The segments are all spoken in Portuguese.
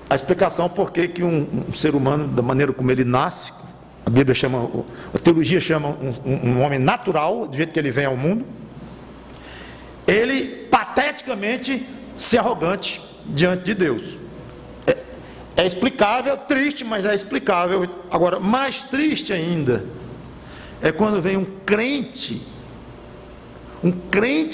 a explicação por que um ser humano, da maneira como ele nasce, a Bíblia chama, a teologia chama um homem natural, do jeito que ele vem ao mundo, ele pateticamente se arrogante diante de Deus. É explicável, triste, mas é explicável. Agora, mais triste ainda é quando vem um crente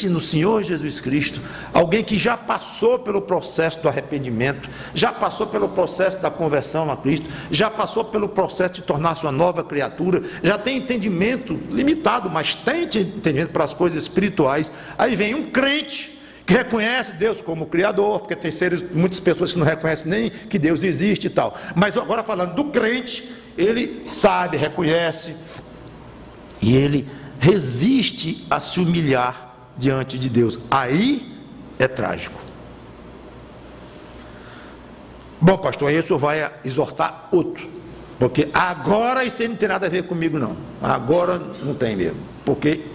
no Senhor Jesus Cristo, alguém que já passou pelo processo do arrependimento, já passou pelo processo da conversão a Cristo, já passou pelo processo de tornar-se uma nova criatura, já tem entendimento limitado, mas tem entendimento para as coisas espirituais. Aí vem um crente que reconhece Deus como Criador, porque tem muitas pessoas que não reconhecem nem que Deus existe e tal, mas agora falando do crente, ele sabe, reconhece, e ele resiste a se humilhar diante de Deus. Aí é trágico. Bom, pastor, aí o senhor vai exortar outro, porque agora isso aí não tem nada a ver comigo não, agora não tem mesmo, porque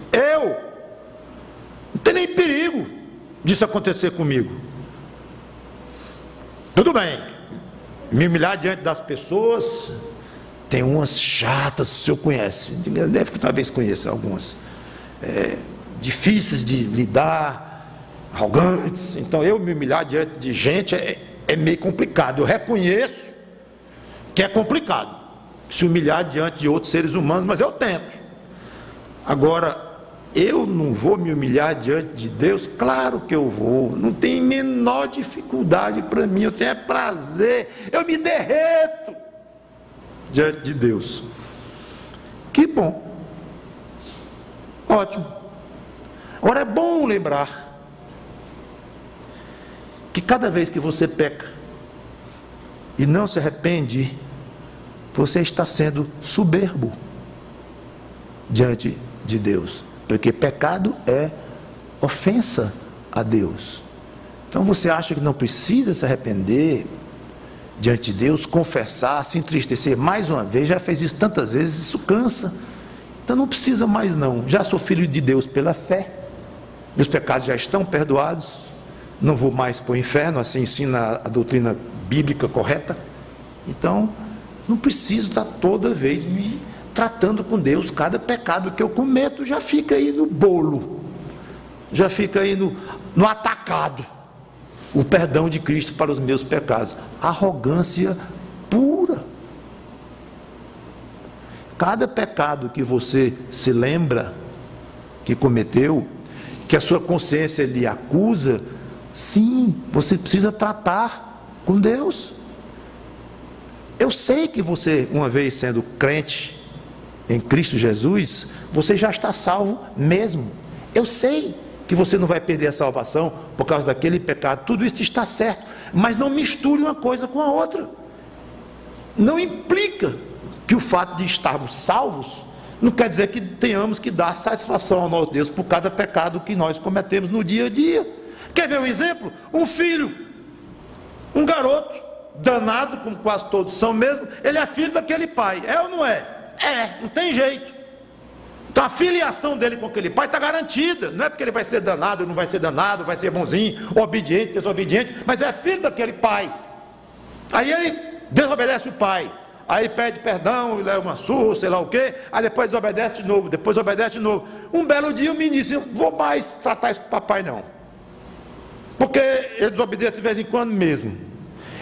não tem nem perigo disso acontecer comigo. Tudo bem, me humilhar diante das pessoas. Tem umas chatas, o senhor conhece, deve talvez conheça algumas, difíceis de lidar, arrogantes. Então eu me humilhar diante de gente é meio complicado. Eu reconheço que é complicado se humilhar diante de outros seres humanos, mas eu tento. Agora, eu não vou me humilhar diante de Deus? Claro que eu vou, não tem menor dificuldade para mim, eu tenho prazer, eu me derreto diante de Deus. Que bom, ótimo. Agora é bom lembrar que cada vez que você peca e não se arrepende, você está sendo soberbo diante de Deus, porque pecado é ofensa a Deus. Então você acha que não precisa se arrepender diante de Deus, confessar, se entristecer mais uma vez, já fez isso tantas vezes, isso cansa, então não precisa mais não, já sou filho de Deus pela fé, meus pecados já estão perdoados, não vou mais para o inferno, assim ensina a doutrina bíblica correta, então não preciso estar toda vez me tratando com Deus, cada pecado que eu cometo já fica aí no bolo, já fica aí no atacado, o perdão de Cristo para os meus pecados. Arrogância pura. Cada pecado que você se lembra que cometeu, que a sua consciência lhe acusa, sim, você precisa tratar com Deus. Eu sei que você, uma vez sendo crente em Cristo Jesus, você já está salvo mesmo. Eu sei que você não vai perder a salvação por causa daquele pecado, tudo isso está certo, mas não misture uma coisa com a outra. Não implica que o fato de estarmos salvos não quer dizer que tenhamos que dar satisfação ao nosso Deus por cada pecado que nós cometemos no dia a dia. Quer ver um exemplo? Um filho, um garoto danado, como quase todos são mesmo, ele é filho daquele pai, é ou não é? É, não tem jeito. Então a filiação dele com aquele pai está garantida, não é porque ele vai ser danado, não vai ser danado, vai ser bonzinho, obediente, desobediente, mas é filho daquele pai. Aí ele desobedece o pai, aí pede perdão, leva uma surra, sei lá o quê, aí depois desobedece de novo, depois obedece de novo. Um belo dia o menino disse, não vou mais tratar isso com o papai não, porque ele desobedece de vez em quando mesmo.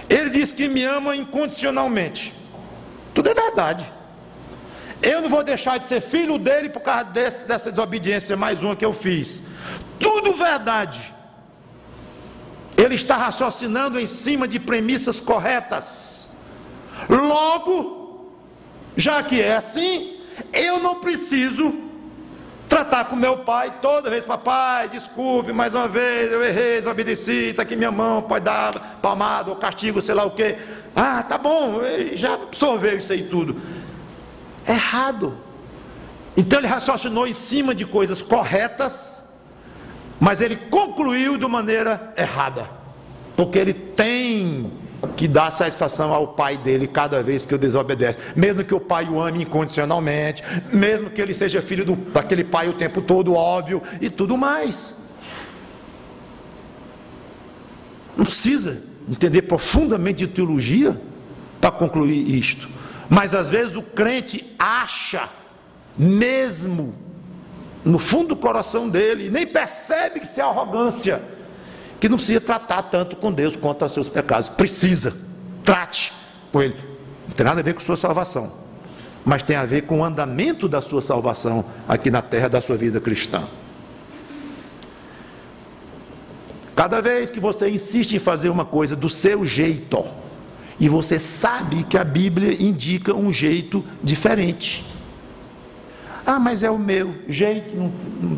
Ele diz que me ama incondicionalmente, tudo é verdade. Eu não vou deixar de ser filho dele por causa dessa desobediência, mais uma que eu fiz. Tudo verdade. Ele está raciocinando em cima de premissas corretas. Logo, já que é assim, eu não preciso tratar com meu pai toda vez, papai, desculpe, mais uma vez, eu errei, desobedeci, está aqui minha mão, pode dar palmada ou castigo, sei lá o quê. Ah, tá bom, já absorveu isso aí tudo. Errado. Então ele raciocinou em cima de coisas corretas, mas ele concluiu de maneira errada, porque ele tem que dar satisfação ao pai dele cada vez que o desobedece, mesmo que o pai o ame incondicionalmente, mesmo que ele seja filho daquele pai o tempo todo, óbvio, e tudo mais. Não precisa entender profundamente de teologia para concluir isto. Mas às vezes o crente acha, mesmo no fundo do coração dele, nem percebe que isso é arrogância, que não precisa tratar tanto com Deus quanto aos seus pecados. Precisa, trate com Ele. Não tem nada a ver com sua salvação, mas tem a ver com o andamento da sua salvação aqui na terra da sua vida cristã. Cada vez que você insiste em fazer uma coisa do seu jeito, e você sabe que a Bíblia indica um jeito diferente. Ah, mas é o meu jeito,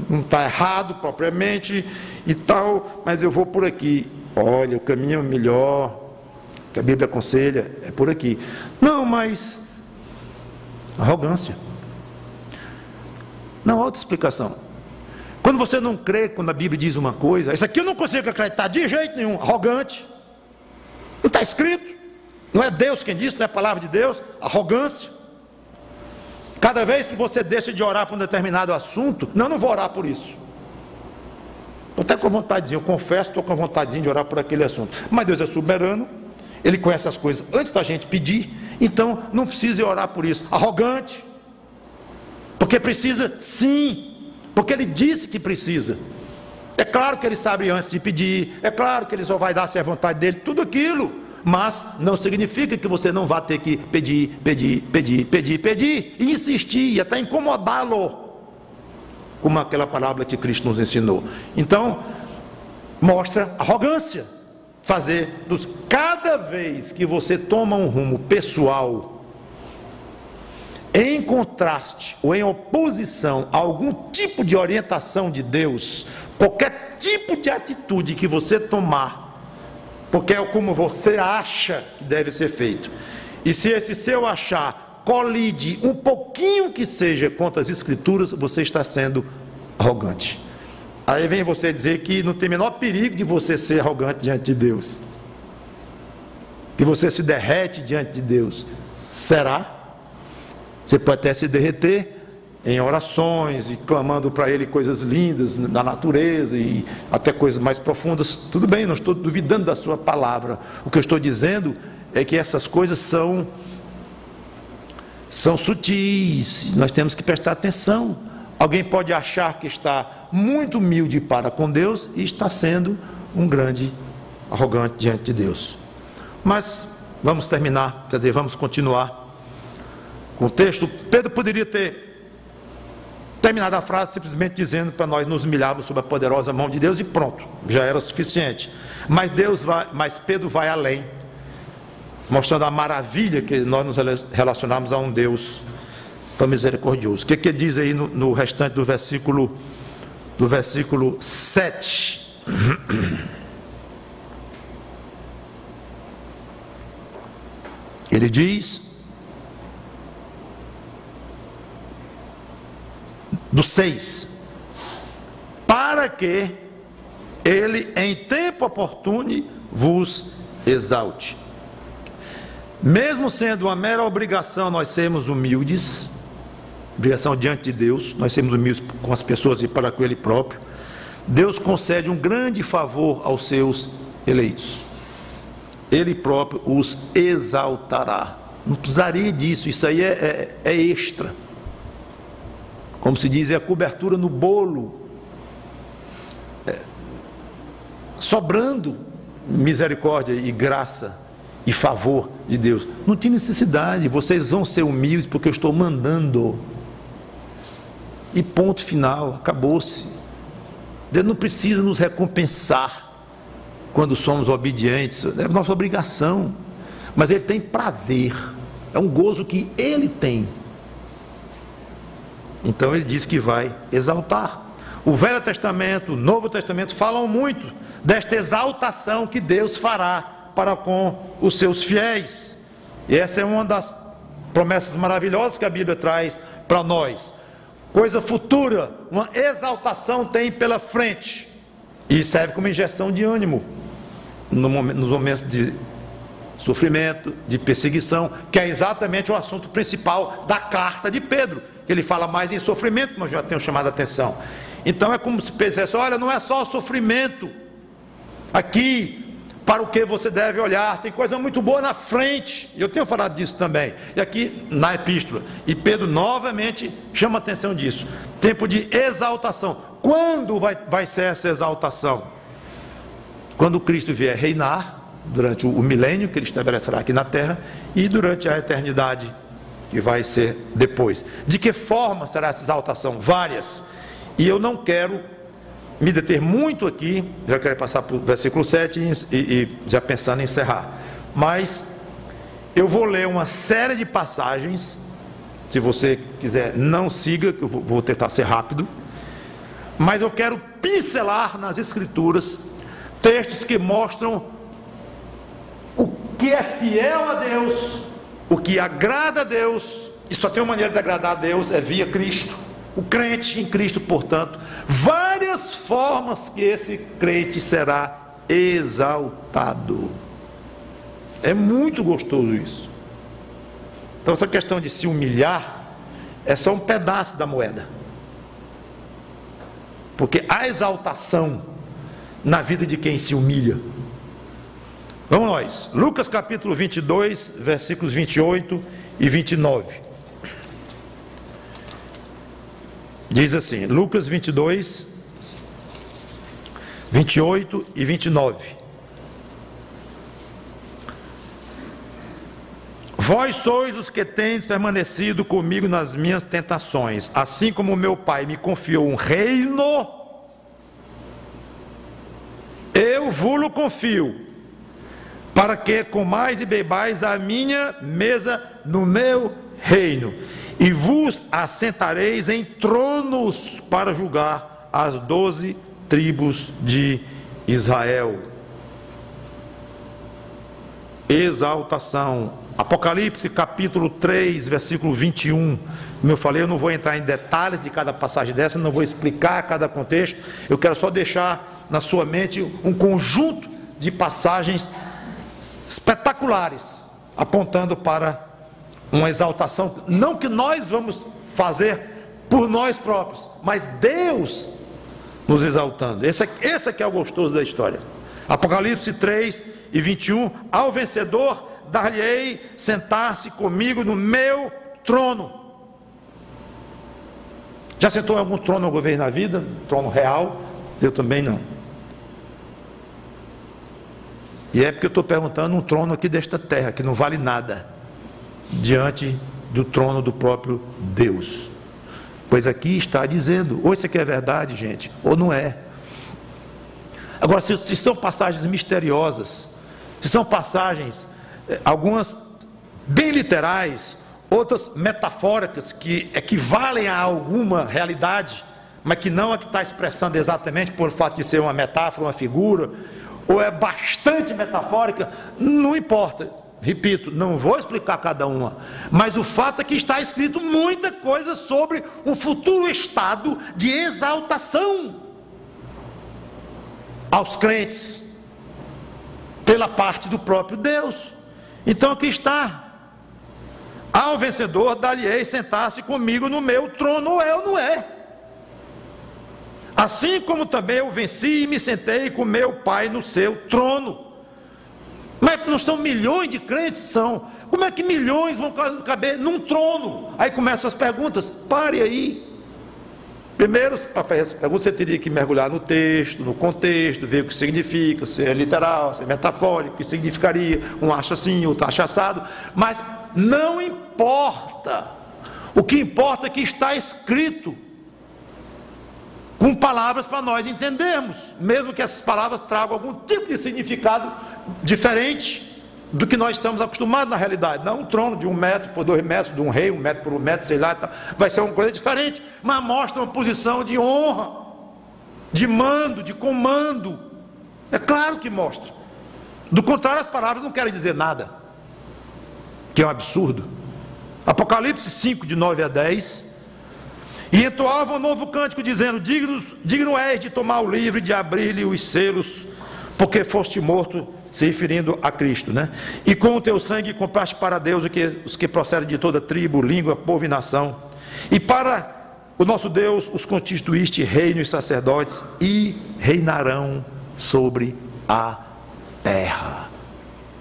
não está errado propriamente e tal, mas eu vou por aqui. Olha, o caminho melhor, que a Bíblia aconselha, é por aqui. Não, mas arrogância. Não há outra explicação. Quando você não crê, quando a Bíblia diz uma coisa, isso aqui eu não consigo acreditar de jeito nenhum, arrogante. Não está escrito, não é Deus quem disse, não é a palavra de Deus, arrogância. Cada vez que você deixa de orar por um determinado assunto, não vou orar por isso. Estou até com vontadezinha, eu confesso, estou com vontadezinha de orar por aquele assunto. Mas Deus é soberano, Ele conhece as coisas antes da gente pedir, então não precisa orar por isso. Arrogante, porque precisa sim, porque Ele disse que precisa. É claro que Ele sabe antes de pedir, é claro que Ele só vai dar se é a vontade dEle, tudo aquilo. Mas não significa que você não vá ter que pedir, e insistir, e até incomodá-lo, como aquela palavra que Cristo nos ensinou. Então, mostra arrogância, cada vez que você toma um rumo pessoal, em contraste ou em oposição a algum tipo de orientação de Deus, qualquer tipo de atitude que você tomar, porque é como você acha que deve ser feito, e se esse seu achar colide um pouquinho que seja contra as Escrituras, você está sendo arrogante. Aí vem você dizer que não tem o menor perigo de você ser arrogante diante de Deus, que você se derrete diante de Deus. Será? Você pode até se derreter em orações e clamando para Ele coisas lindas da natureza e até coisas mais profundas. Tudo bem, não estou duvidando da sua palavra. O que eu estou dizendo é que essas coisas são sutis, nós temos que prestar atenção. Alguém pode achar que está muito humilde para com Deus e está sendo um grande arrogante diante de Deus. Mas vamos terminar, quer dizer, vamos continuar com o texto. Pedro poderia ter terminado a frase simplesmente dizendo para nós nos humilharmos sob a poderosa mão de Deus e pronto, já era o suficiente. Mas Pedro vai além, mostrando a maravilha que nós nos relacionamos a um Deus tão misericordioso. O que ele diz aí no restante do versículo 7? Ele diz, do 6, para que Ele em tempo oportuno vos exalte. Mesmo sendo uma mera obrigação nós sermos humildes, obrigação diante de Deus, nós sermos humildes com as pessoas e para com Ele próprio, Deus concede um grande favor aos seus eleitos. Ele próprio os exaltará. Não precisaria disso, isso aí é extra. Como se diz, é a cobertura no bolo, sobrando misericórdia e graça e favor de Deus. Não tem necessidade, vocês vão ser humildes porque eu estou mandando. E ponto final, acabou-se. Deus não precisa nos recompensar quando somos obedientes, é nossa obrigação, mas Ele tem prazer, é um gozo que Ele tem. Então Ele diz que vai exaltar. O Velho Testamento, o Novo Testamento falam muito desta exaltação que Deus fará para com os seus fiéis, e essa é uma das promessas maravilhosas que a Bíblia traz para nós. Coisa futura, uma exaltação tem pela frente, e serve como injeção de ânimo nos momentos de sofrimento, de perseguição, que é exatamente o assunto principal da carta de Pedro, que ele fala mais em sofrimento, como eu já tenho chamado a atenção. Então é como se Pedro dissesse, olha, não é só o sofrimento aqui para o que você deve olhar. Tem coisa muito boa na frente, eu tenho falado disso também, e aqui na epístola, e Pedro novamente chama a atenção disso. Tempo de exaltação. Quando vai ser essa exaltação? Quando Cristo vier reinar, durante o milênio que ele estabelecerá aqui na terra, e durante a eternidade que vai ser depois. De que forma será essa exaltação? Várias. E eu não quero me deter muito aqui, já quero passar para o versículo 7 e já pensando em encerrar. Mas eu vou ler uma série de passagens. Se você quiser, não siga, que eu vou tentar ser rápido. Mas eu quero pincelar nas Escrituras textos que mostram o que é fiel a Deus, o que agrada a Deus, e só tem uma maneira de agradar a Deus, é via Cristo. O crente em Cristo, portanto, várias formas que esse crente será exaltado. É muito gostoso isso. Então essa questão de se humilhar é só um pedaço da moeda, porque há exaltação na vida de quem se humilha. Vamos nós, Lucas capítulo 22, versículos 28 e 29. Diz assim, Lucas 22, 28 e 29. Vós sois os que tendes permanecido comigo nas minhas tentações, assim como o meu Pai me confiou um reino, eu vos-lo confio, para que comais e bebais a minha mesa no meu reino, e vos assentareis em tronos para julgar as 12 tribos de Israel. Exaltação. Apocalipse capítulo 3, versículo 21. Como eu falei, eu não vou entrar em detalhes de cada passagem dessa, não vou explicar cada contexto, eu quero só deixar na sua mente um conjunto de passagens espetaculares, apontando para uma exaltação, não que nós vamos fazer por nós próprios, mas Deus nos exaltando. Esse aqui é o gostoso da história. Apocalipse 3 e 21, ao vencedor dar-lhe-ei sentar-se comigo no meu trono. Já sentou em algum trono alguma vez na vida? Trono real? Eu também não. E é porque eu estou perguntando um trono aqui desta terra, que não vale nada, diante do trono do próprio Deus. Pois aqui está dizendo, ou isso aqui é verdade, gente, ou não é. Agora, se são passagens misteriosas, se são passagens, algumas bem literais, outras metafóricas, que equivalem a alguma realidade, mas que não é que está expressando exatamente por fato de ser uma metáfora, uma figura, ou é bastante metafórica, não importa. Repito, não vou explicar cada uma, mas o fato é que está escrito muita coisa sobre um futuro estado de exaltação aos crentes, pela parte do próprio Deus. Então aqui está, ao vencedor dar-lhe-ei sentar-se comigo no meu trono, ou é ou não é? Assim como também eu venci e me sentei com meu Pai no seu trono. Mas não são milhões de crentes? São. Como é que milhões vão caber num trono? Aí começam as perguntas. Pare aí. Primeiro, para fazer essa pergunta, você teria que mergulhar no texto, no contexto, ver o que significa, se é literal, se é metafórico, o que significaria, um acha assim, outro acha assado. Mas não importa. O que importa é que está escrito, com palavras para nós entendermos, mesmo que essas palavras tragam algum tipo de significado diferente do que nós estamos acostumados na realidade. Não um trono de 1 metro por 2 metros, de um rei, 1 metro por 1 metro, sei lá, vai ser uma coisa diferente, mas mostra uma posição de honra, de mando, de comando. É claro que mostra. Do contrário, as palavras não querem dizer nada, que é um absurdo. Apocalipse 5, de 9 a 10. E entoava um novo cântico, dizendo: digno és de tomar o livro e de abrir-lhe os selos, porque foste morto, se referindo a Cristo, né? E com o teu sangue compraste para Deus os que procedem de toda tribo, língua, povo e nação. E para o nosso Deus os constituíste reino e sacerdotes, e reinarão sobre a terra.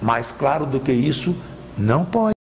Mais claro do que isso, não pode.